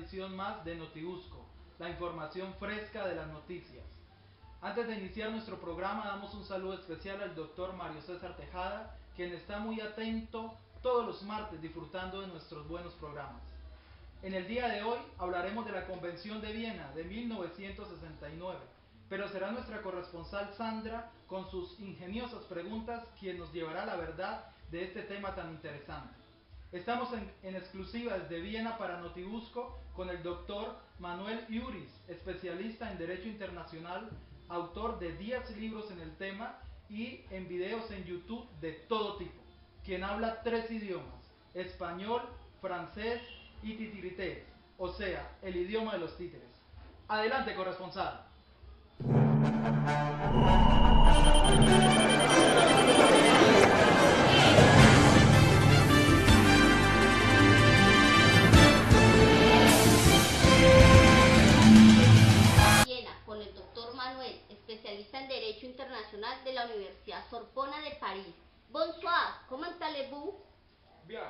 edición más de Notibusco, la información fresca de las noticias. Antes de iniciar nuestro programa, damos un saludo especial al doctor Mario César Tejada, quien está muy atento todos los martes disfrutando de nuestros buenos programas. En el día de hoy hablaremos de la Convención de Viena de 1969, pero será nuestra corresponsal Sandra, con sus ingeniosas preguntas, quien nos llevará a la verdad de este tema tan interesante. Estamos en exclusiva desde Viena para Notibusco con el doctor Manuel Iuris, especialista en Derecho Internacional, autor de 10 libros en el tema y en videos en YouTube de todo tipo, quien habla 3 idiomas, español, francés y titirité, o sea, el idioma de los títeres. Adelante, corresponsal. Con el doctor Manuel, especialista en Derecho Internacional de la Universidad Sorbona de París. Bonsoir, comment allez-vous? Bien,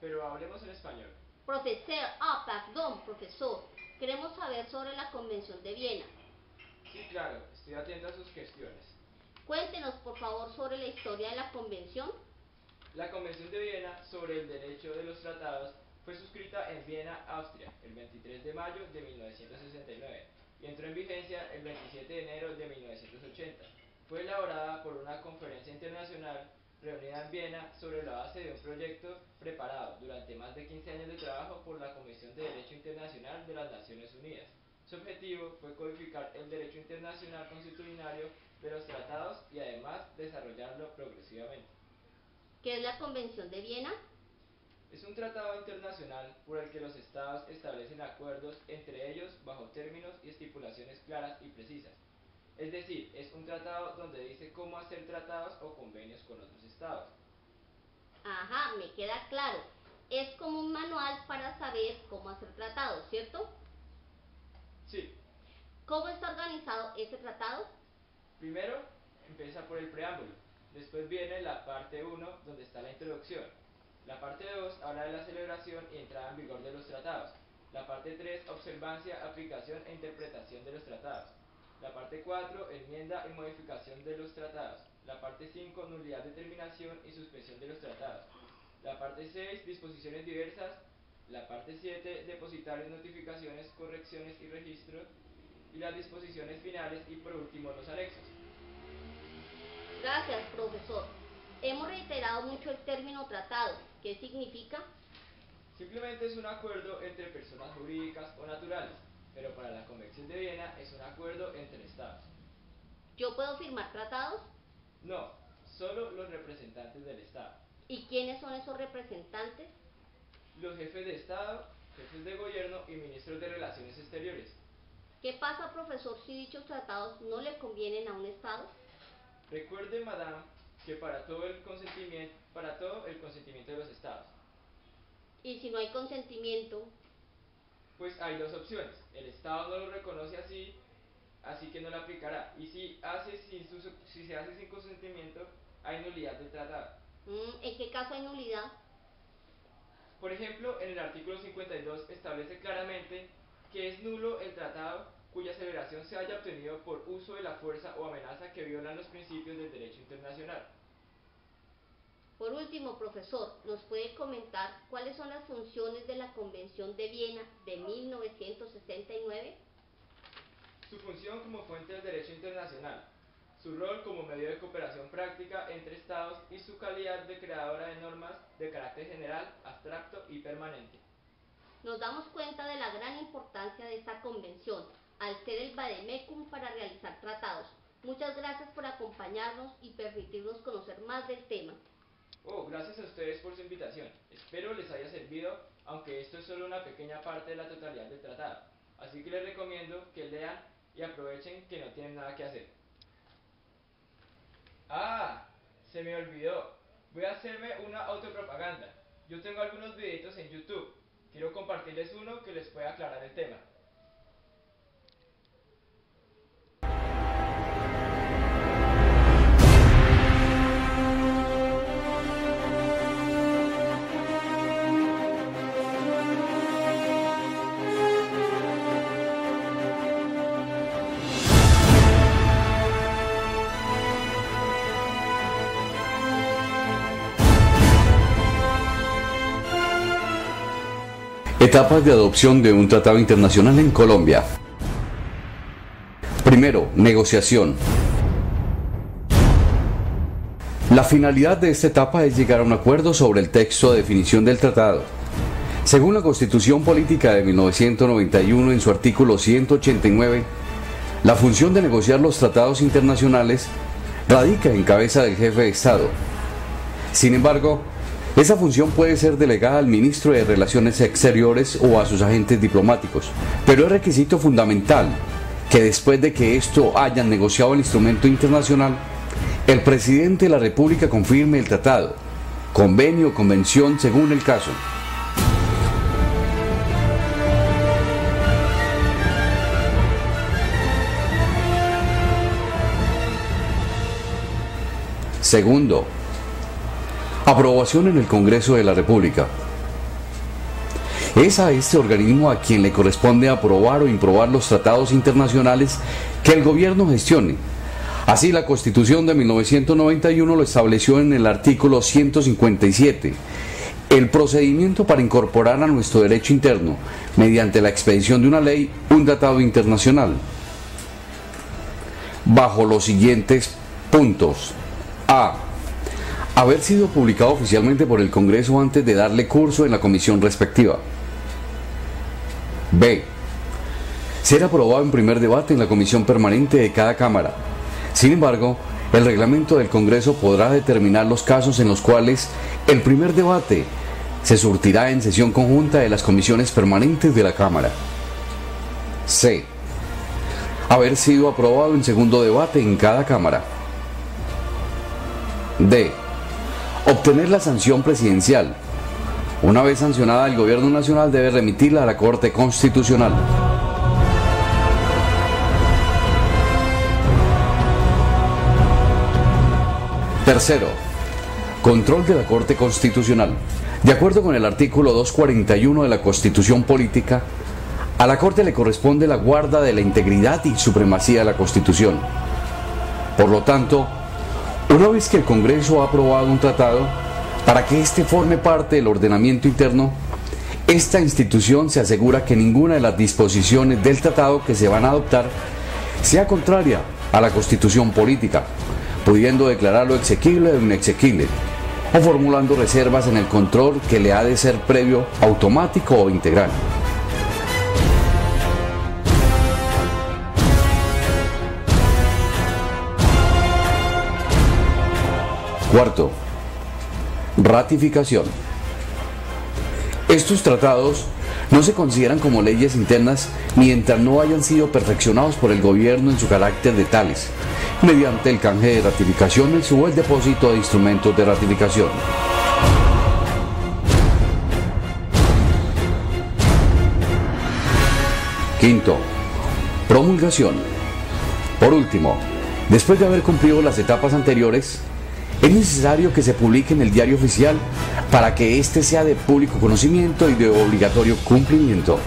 pero hablemos en español. Pardon, profesor. Queremos saber sobre la Convención de Viena. Sí, claro, estoy atento a sus cuestiones. Cuéntenos, por favor, sobre la historia de la Convención. La Convención de Viena sobre el Derecho de los Tratados fue suscrita en Viena, Austria, el 23 de mayo de 1969 y entró en vigencia el 27 de enero de 1980. Fue elaborada por una conferencia internacional reunida en Viena sobre la base de un proyecto preparado durante más de 15 años de trabajo por la Comisión de Derecho Internacional de las Naciones Unidas. Su objetivo fue codificar el derecho internacional consuetudinario de los tratados y además desarrollarlo progresivamente. ¿Qué es la Convención de Viena? Es un tratado internacional por el que los estados establecen acuerdos entre ellos bajo términos y estipulaciones claras y precisas. Es decir, es un tratado donde dice cómo hacer tratados o convenios con otros estados. Ajá, me queda claro. Es como un manual para saber cómo hacer tratados, ¿cierto? Sí. ¿Cómo está organizado ese tratado? Primero, empieza por el preámbulo. Después viene la parte 1, donde está la introducción. La parte 2 habla de la celebración y entrada en vigor de los tratados. La parte 3, observancia, aplicación e interpretación de los tratados. La parte 4, enmienda y modificación de los tratados. La parte 5, nulidad, determinación y suspensión de los tratados. La parte 6, disposiciones diversas. La parte 7, depositarios, notificaciones, correcciones y registros. Y las disposiciones finales y por último los anexos. Gracias, profesor. Hemos reiterado mucho el término tratado. ¿Qué significa? Simplemente es un acuerdo entre personas jurídicas o naturales, pero para la Convención de Viena es un acuerdo entre estados. ¿Yo puedo firmar tratados? No, solo los representantes del estado. ¿Y quiénes son esos representantes? Los jefes de estado, jefes de gobierno y ministros de relaciones exteriores. ¿Qué pasa, profesor, si dichos tratados no le convienen a un estado? Recuerde, madame, que para todo el consentimiento de los estados. ¿Y si no hay consentimiento? Pues hay dos opciones. El estado no lo reconoce así que no lo aplicará. Y si se hace sin consentimiento, hay nulidad del tratado. ¿En qué caso hay nulidad? Por ejemplo, en el artículo 52 establece claramente que es nulo el tratado cuya celebración se haya obtenido por uso de la fuerza o amenaza que violan los principios del derecho internacional. Por último, profesor, ¿nos puede comentar cuáles son las funciones de la Convención de Viena de 1969? Su función como fuente del derecho internacional, su rol como medio de cooperación práctica entre estados y su calidad de creadora de normas de carácter general, abstracto y permanente. Nos damos cuenta de la gran importancia de esta convención, al ser el vademecum para realizar tratados. Muchas gracias por acompañarnos y permitirnos conocer más del tema. Gracias a ustedes por su invitación. Espero les haya servido, aunque esto es solo una pequeña parte de la totalidad del tratado. Así que les recomiendo que lean y aprovechen que no tienen nada que hacer. Se me olvidó. Voy a hacerme una autopropaganda. Yo tengo algunos videitos en YouTube. Quiero compartirles uno que les pueda aclarar el tema. Etapas de adopción de un tratado internacional en Colombia. Primero, negociación. La finalidad de esta etapa es llegar a un acuerdo sobre el texto de definición del tratado. Según la Constitución Política de 1991, en su artículo 189, la función de negociar los tratados internacionales radica en cabeza del jefe de Estado. Sin embargo, esa función puede ser delegada al ministro de Relaciones Exteriores o a sus agentes diplomáticos, pero es requisito fundamental que después de que esto hayan negociado el instrumento internacional, el presidente de la República confirme el tratado, convenio o convención según el caso. Segundo, aprobación en el Congreso de la República. Es a este organismo a quien le corresponde aprobar o improbar los tratados internacionales que el gobierno gestione. Así, la Constitución de 1991 lo estableció en el artículo 157. El procedimiento para incorporar a nuestro derecho interno, mediante la expedición de una ley, un tratado internacional, bajo los siguientes puntos. A. Haber sido publicado oficialmente por el Congreso antes de darle curso en la comisión respectiva. B. Ser aprobado en primer debate en la comisión permanente de cada Cámara. Sin embargo, el reglamento del Congreso podrá determinar los casos en los cuales el primer debate se surtirá en sesión conjunta de las comisiones permanentes de la Cámara. C. Haber sido aprobado en segundo debate en cada Cámara. D. Obtener la sanción presidencial. Una vez sancionada, el Gobierno Nacional debe remitirla a la Corte Constitucional. Tercero, control de la Corte Constitucional. De acuerdo con el artículo 241 de la Constitución Política, a la Corte le corresponde la guarda de la integridad y supremacía de la Constitución. Por lo tanto, una vez que el Congreso ha aprobado un tratado, para que éste forme parte del ordenamiento interno, esta institución se asegura que ninguna de las disposiciones del tratado que se van a adoptar sea contraria a la Constitución Política, pudiendo declararlo exequible o inexequible, o formulando reservas en el control que le ha de ser previo, automático o integral. Cuarto, ratificación. Estos tratados no se consideran como leyes internas mientras no hayan sido perfeccionados por el gobierno en su carácter de tales, mediante el canje de ratificaciones o el depósito de instrumentos de ratificación. Quinto, promulgación. Por último, después de haber cumplido las etapas anteriores, es necesario que se publique en el Diario Oficial para que éste sea de público conocimiento y de obligatorio cumplimiento.